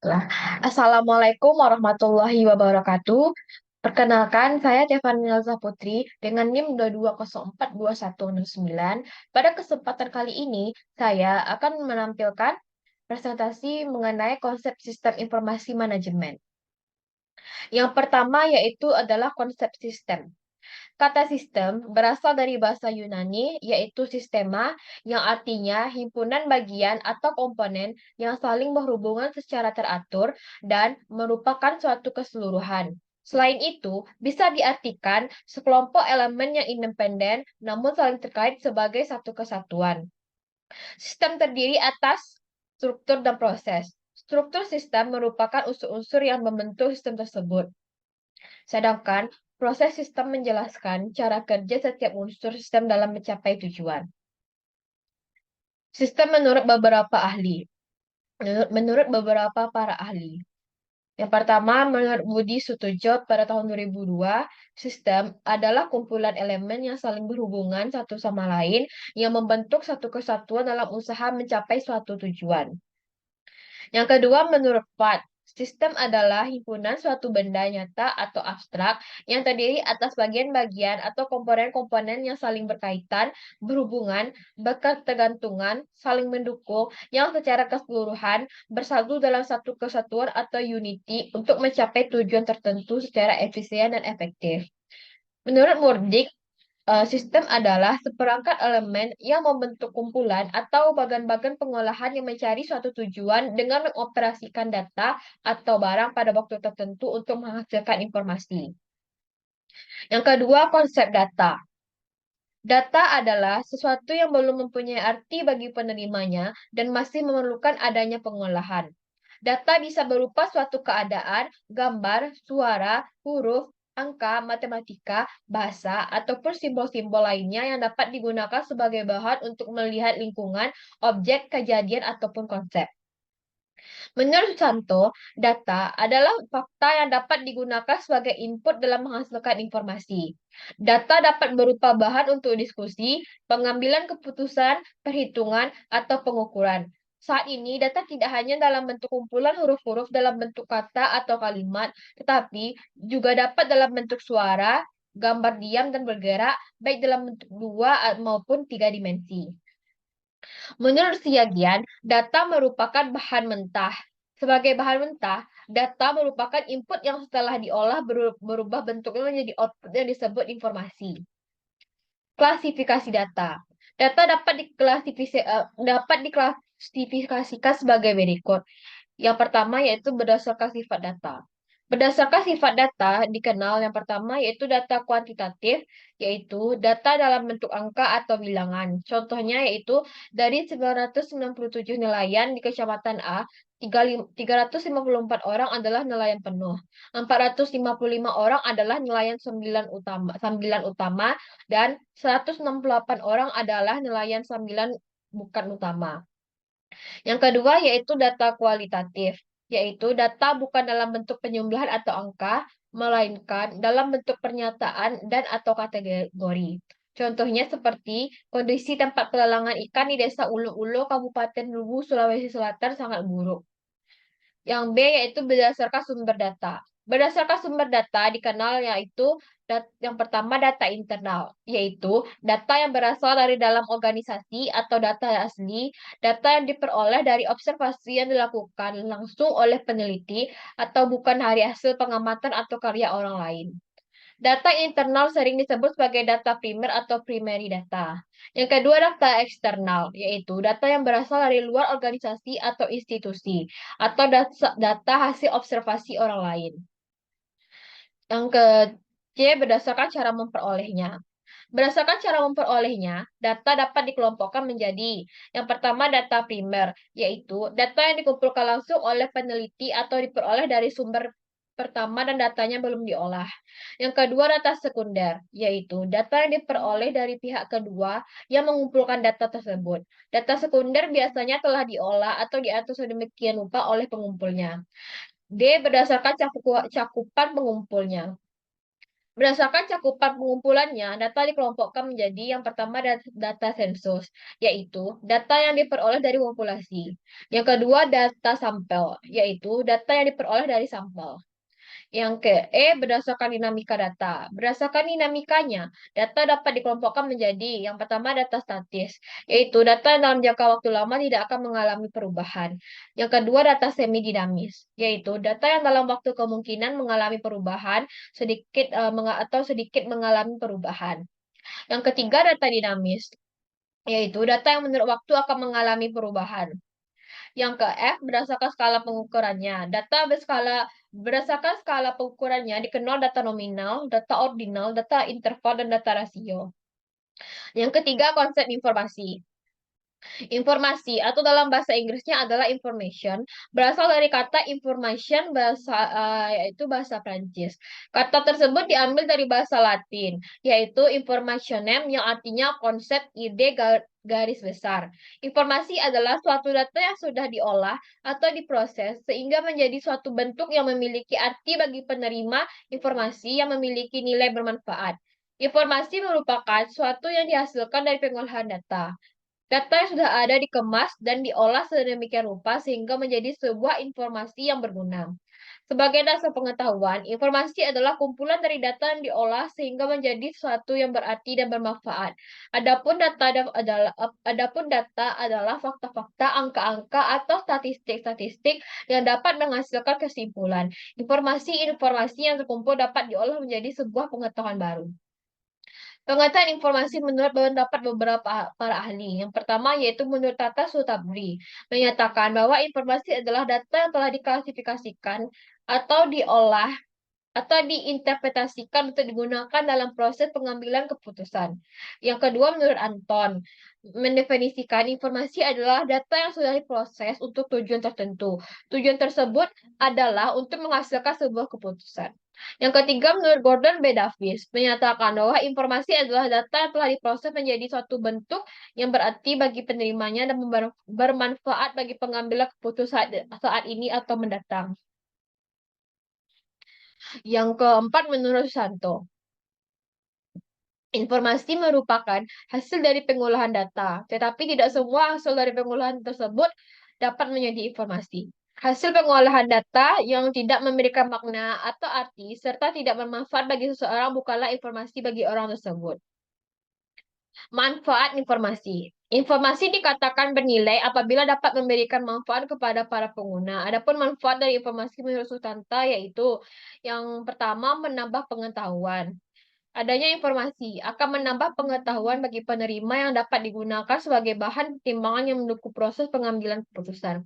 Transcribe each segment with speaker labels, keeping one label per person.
Speaker 1: Lah, Assalamualaikum warahmatullahi wabarakatuh. Perkenalkan, saya Tiffany Elza Putri dengan NIM 220421109. Pada kesempatan kali ini, saya akan menampilkan presentasi mengenai konsep sistem informasi manajemen. Yang pertama yaitu adalah konsep sistem. Kata sistem berasal dari bahasa Yunani, yaitu sistema, yang artinya himpunan bagian atau komponen yang saling berhubungan secara teratur dan merupakan suatu keseluruhan. Selain itu, bisa diartikan sekelompok elemen yang independen namun saling terkait sebagai satu kesatuan. Sistem terdiri atas struktur dan proses. Struktur sistem merupakan unsur-unsur yang membentuk sistem tersebut. Sedangkan proses sistem menjelaskan cara kerja setiap unsur sistem dalam mencapai tujuan. Sistem menurut beberapa ahli. Menurut beberapa para ahli. Yang pertama, menurut Budi Sutodjo pada tahun 2002, sistem adalah kumpulan elemen yang saling berhubungan satu sama lain yang membentuk satu kesatuan dalam usaha mencapai suatu tujuan. Yang kedua, menurut Pratt, sistem adalah himpunan suatu benda nyata atau abstrak yang terdiri atas bagian-bagian atau komponen-komponen yang saling berkaitan, berhubungan, berketergantungan, saling mendukung, yang secara keseluruhan bersatu dalam satu kesatuan atau unity untuk mencapai tujuan tertentu secara efisien dan efektif. Menurut Murdik, sistem adalah seperangkat elemen yang membentuk kumpulan atau bagian-bagian pengolahan yang mencari suatu tujuan dengan mengoperasikan data atau barang pada waktu tertentu untuk menghasilkan informasi. Yang kedua, konsep data. Data adalah sesuatu yang belum mempunyai arti bagi penerimanya dan masih memerlukan adanya pengolahan. Data bisa berupa suatu keadaan, gambar, suara, huruf, angka, matematika, bahasa, ataupun simbol-simbol lainnya yang dapat digunakan sebagai bahan untuk melihat lingkungan, objek, kejadian, ataupun konsep. Menurut Santo, data adalah fakta yang dapat digunakan sebagai input dalam menghasilkan informasi. Data dapat berupa bahan untuk diskusi, pengambilan keputusan, perhitungan, atau pengukuran. Saat ini, data tidak hanya dalam bentuk kumpulan huruf-huruf dalam bentuk kata atau kalimat, tetapi juga dapat dalam bentuk suara, gambar diam dan bergerak, baik dalam bentuk dua maupun tiga dimensi. Menurut Siagian, data merupakan bahan mentah. Sebagai bahan mentah, data merupakan input yang setelah diolah berubah bentuknya menjadi output yang disebut informasi. Klasifikasi data. Data dapat diklasifikasikan sebagai berikut. Yang pertama yaitu berdasarkan sifat data. Berdasarkan sifat data dikenal yang pertama yaitu data kuantitatif, yaitu data dalam bentuk angka atau bilangan. Contohnya yaitu dari 997 nelayan di Kecamatan A, 354 orang adalah nelayan penuh. 455 orang adalah nelayan sambilan utama dan 168 orang adalah nelayan sambilan bukan utama. Yang kedua yaitu data kualitatif, yaitu data bukan dalam bentuk penyembelihan atau angka, melainkan dalam bentuk pernyataan dan atau kategori. Contohnya seperti kondisi tempat pelelangan ikan di Desa Ulu-Ulu, Kabupaten Luwu, Sulawesi Selatan sangat buruk. Yang B yaitu berdasarkan sumber data. Berdasarkan sumber data dikenal yaitu yang pertama data internal, yaitu data yang berasal dari dalam organisasi atau data asli, data yang diperoleh dari observasi yang dilakukan langsung oleh peneliti atau bukan dari hasil pengamatan atau karya orang lain. Data internal sering disebut sebagai data primer atau primary data. Yang kedua, data eksternal, yaitu data yang berasal dari luar organisasi atau institusi, atau data hasil observasi orang lain. Yang ke C, berdasarkan cara memperolehnya. Berdasarkan cara memperolehnya, data dapat dikelompokkan menjadi yang pertama data primer, yaitu data yang dikumpulkan langsung oleh peneliti atau diperoleh dari sumber pertama dan datanya belum diolah. Yang kedua data sekunder, yaitu data yang diperoleh dari pihak kedua yang mengumpulkan data tersebut. Data sekunder biasanya telah diolah atau diatur sedemikian rupa oleh pengumpulnya. D. Berdasarkan cakupan pengumpulnya. Berdasarkan cakupan pengumpulannya, data dikelompokkan menjadi yang pertama data sensus, yaitu data yang diperoleh dari populasi. Yang kedua data sampel, yaitu data yang diperoleh dari sampel. Yang ke berdasarkan dinamika data. Berdasarkan dinamikanya, data dapat dikelompokkan menjadi yang pertama data statis, yaitu data yang dalam jangka waktu lama tidak akan mengalami perubahan. Yang kedua data semi dinamis, yaitu data yang dalam waktu kemungkinan mengalami perubahan atau sedikit mengalami perubahan. Yang ketiga data dinamis, yaitu data yang menurut waktu akan mengalami perubahan. Yang ke F berdasarkan skala pengukurannya. Berdasarkan skala pengukurannya dikenal data nominal, data ordinal, data interval, dan data rasio. Yang ketiga konsep informasi. Informasi atau dalam bahasa Inggrisnya adalah information, berasal dari kata information yaitu bahasa Prancis. Kata tersebut diambil dari bahasa Latin, yaitu informationem yang artinya konsep, ide, garis besar. Informasi adalah suatu data yang sudah diolah atau diproses sehingga menjadi suatu bentuk yang memiliki arti bagi penerima informasi yang memiliki nilai bermanfaat. Informasi merupakan suatu yang dihasilkan dari pengolahan data. Data yang sudah ada dikemas dan diolah sedemikian rupa sehingga menjadi sebuah informasi yang berguna. Sebagai dasar pengetahuan, informasi adalah kumpulan dari data yang diolah sehingga menjadi sesuatu yang berarti dan bermanfaat. Adapun data adalah fakta-fakta, angka-angka, atau statistik-statistik yang dapat menghasilkan kesimpulan. Informasi-informasi yang terkumpul dapat diolah menjadi sebuah pengetahuan baru. Pengetahuan informasi menurut pendapat beberapa para ahli. Yang pertama yaitu menurut Tata Sutabri, menyatakan bahwa informasi adalah data yang telah diklasifikasikan atau diolah atau diinterpretasikan untuk digunakan dalam proses pengambilan keputusan. Yang kedua, menurut Anton, mendefinisikan informasi adalah data yang sudah diproses untuk tujuan tertentu. Tujuan tersebut adalah untuk menghasilkan sebuah keputusan. Yang ketiga, menurut Gordon B. Davis, menyatakan bahwa informasi adalah data yang telah diproses menjadi suatu bentuk yang berarti bagi penerimanya dan bermanfaat bagi pengambilan keputusan saat ini atau mendatang. Yang keempat, menurut Santo, informasi merupakan hasil dari pengolahan data, tetapi tidak semua hasil dari pengolahan tersebut dapat menjadi informasi. Hasil pengolahan data yang tidak memberikan makna atau arti serta tidak bermanfaat bagi seseorang bukanlah informasi bagi orang tersebut. Manfaat informasi. Informasi dikatakan bernilai apabila dapat memberikan manfaat kepada para pengguna. Adapun manfaat dari informasi menurut Sutanta yaitu yang pertama menambah pengetahuan. Adanya informasi akan menambah pengetahuan bagi penerima yang dapat digunakan sebagai bahan pertimbangan yang mendukung proses pengambilan keputusan.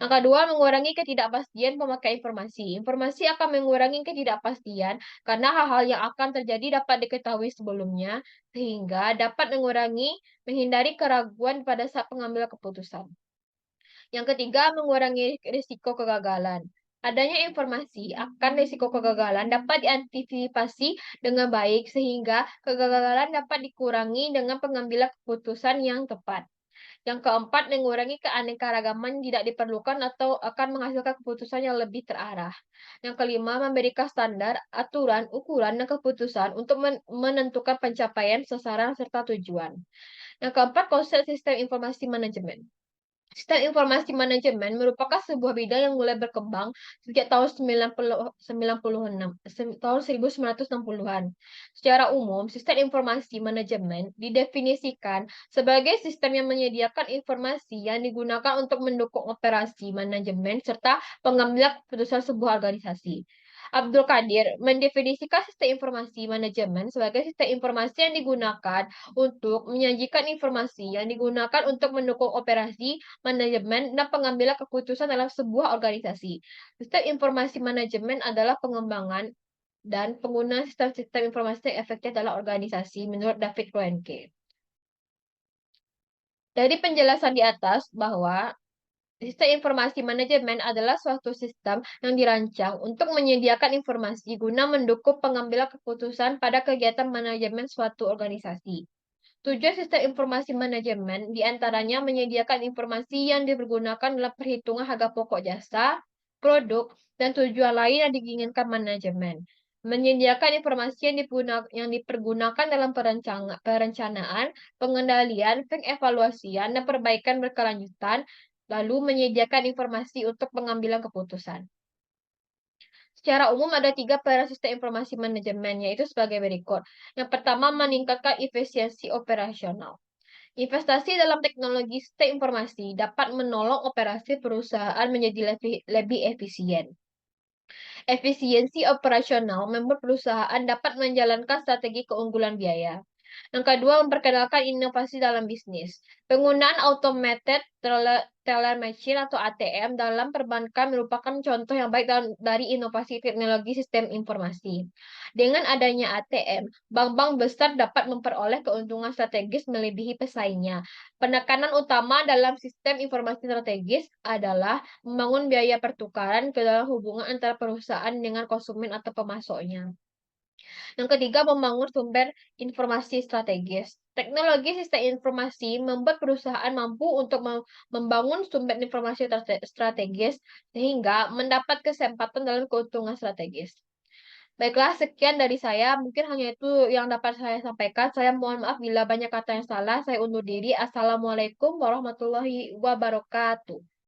Speaker 1: Yang kedua, mengurangi ketidakpastian pemakai informasi. Informasi akan mengurangi ketidakpastian karena hal-hal yang akan terjadi dapat diketahui sebelumnya, sehingga dapat menghindari keraguan pada saat pengambilan keputusan. Yang ketiga, mengurangi risiko kegagalan. Adanya informasi akan risiko kegagalan dapat diantisipasi dengan baik sehingga kegagalan dapat dikurangi dengan pengambilan keputusan yang tepat. Yang keempat, mengurangi keanekaragaman yang tidak diperlukan atau akan menghasilkan keputusan yang lebih terarah. Yang kelima, memberikan standar, aturan, ukuran, dan keputusan untuk menentukan pencapaian sasaran serta tujuan. Yang keempat, konsep sistem informasi manajemen. Sistem informasi manajemen merupakan sebuah bidang yang mulai berkembang sejak tahun 1960-an. Secara umum, sistem informasi manajemen didefinisikan sebagai sistem yang menyediakan informasi yang digunakan untuk mendukung operasi manajemen serta pengambilan keputusan sebuah organisasi. Abdul Qadir mendefinisikan sistem informasi manajemen sebagai sistem informasi yang digunakan untuk menyajikan informasi yang digunakan untuk mendukung operasi manajemen dan pengambilan keputusan dalam sebuah organisasi. Sistem informasi manajemen adalah pengembangan dan penggunaan sistem-sistem informasi yang efektif dalam organisasi menurut David Kroenke. Dari penjelasan di atas bahwa sistem informasi manajemen adalah suatu sistem yang dirancang untuk menyediakan informasi guna mendukung pengambilan keputusan pada kegiatan manajemen suatu organisasi. Tujuan sistem informasi manajemen diantaranya menyediakan informasi yang dipergunakan dalam perhitungan harga pokok jasa, produk, dan tujuan lain yang diinginkan manajemen. Menyediakan informasi yang dipergunakan dalam perencanaan, pengendalian, pengevaluasian, dan perbaikan berkelanjutan, lalu menyediakan informasi untuk pengambilan keputusan. Secara umum ada 3 peran sistem informasi manajemen, yaitu sebagai berikut. Yang pertama, meningkatkan efisiensi operasional. Investasi dalam teknologi sistem informasi dapat menolong operasi perusahaan menjadi lebih efisien. Efisiensi operasional membuat perusahaan dapat menjalankan strategi keunggulan biaya. Yang kedua, memperkenalkan inovasi dalam bisnis. Penggunaan automated teller machine atau ATM dalam perbankan merupakan contoh yang baik dari inovasi teknologi sistem informasi. Dengan adanya ATM, bank-bank besar dapat memperoleh keuntungan strategis melebihi pesaingnya. Penekanan utama dalam sistem informasi strategis adalah membangun biaya pertukaran ke dalam hubungan antara perusahaan dengan konsumen atau pemasoknya. Yang ketiga, membangun sumber informasi strategis. Teknologi sistem informasi membuat perusahaan mampu untuk membangun sumber informasi strategis sehingga mendapat kesempatan dalam keuntungan strategis. Baiklah, sekian dari saya. Mungkin hanya itu yang dapat saya sampaikan. Saya mohon maaf bila banyak kata yang salah. Saya undur diri. Assalamualaikum warahmatullahi wabarakatuh.